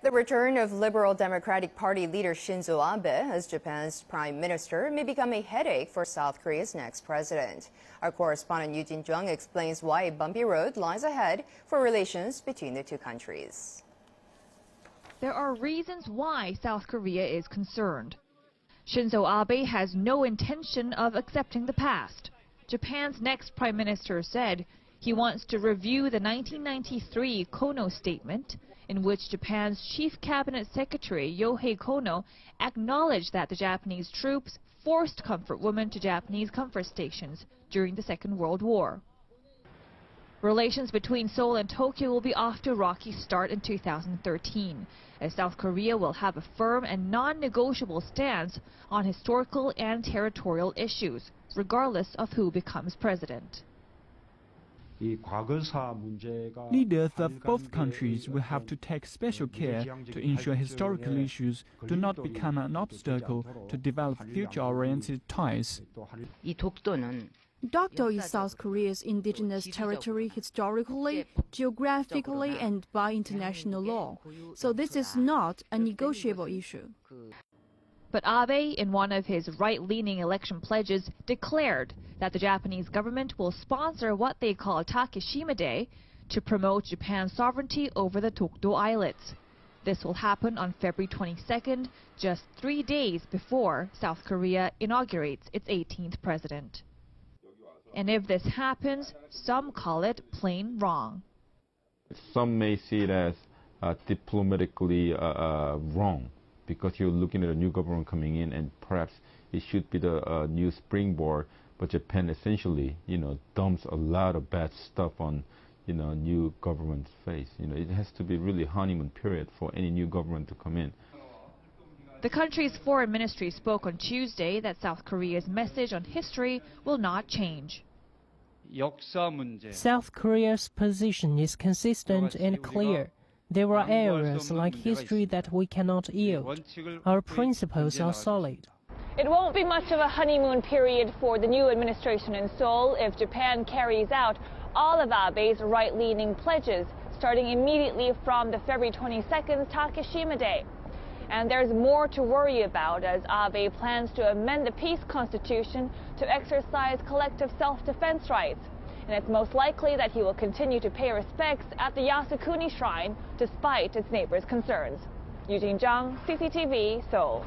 The return of Liberal Democratic Party leader Shinzo Abe as Japan's prime minister may become a headache for South Korea's next president. Our correspondent Yoo Jin-jung explains why a bumpy road lies ahead for relations between the two countries. There are reasons why South Korea is concerned. Shinzo Abe has no intention of accepting the past. Japan's next prime minister said he wants to review the 1993 Kono statement, in which Japan's chief cabinet secretary Yohei Kono acknowledged that the Japanese troops forced comfort women to Japanese comfort stations during the Second World War. Relations between Seoul and Tokyo will be off to a rocky start in 2013, as South Korea will have a firm and non-negotiable stance on historical and territorial issues, regardless of who becomes president. Leaders of both countries will have to take special care to ensure historical issues do not become an obstacle to develop future-oriented ties. Dokdo is South Korea's indigenous territory historically, geographically, and by international law. So this is not a negotiable issue. But Abe, in one of his right-leaning election pledges, declared that the Japanese government will sponsor what they call Takeshima Day to promote Japan's sovereignty over the Dokdo Islets. This will happen on February 22nd, just 3 days before South Korea inaugurates its 18th president. And if this happens, some call it plain wrong. Some may see it as diplomatically wrong, because you're looking at a new government coming in, and perhaps it should be the new springboard. But Japan essentially, dumps a lot of bad stuff on, new government's face. It has to be really honeymoon period for any new government to come in. The country's foreign ministry spoke on Tuesday that South Korea's message on history will not change. South Korea's position is consistent and clear. There are areas like history that we cannot yield. Our principles are solid. It won't be much of a honeymoon period for the new administration in Seoul if Japan carries out all of Abe's right-leaning pledges, starting immediately from the February 22nd Takeshima Day. And there's more to worry about as Abe plans to amend the peace constitution to exercise collective self-defense rights. And it's most likely that he will continue to pay respects at the Yasukuni Shrine despite its neighbors' concerns. Yoo Jin-jung, CCTV, Seoul.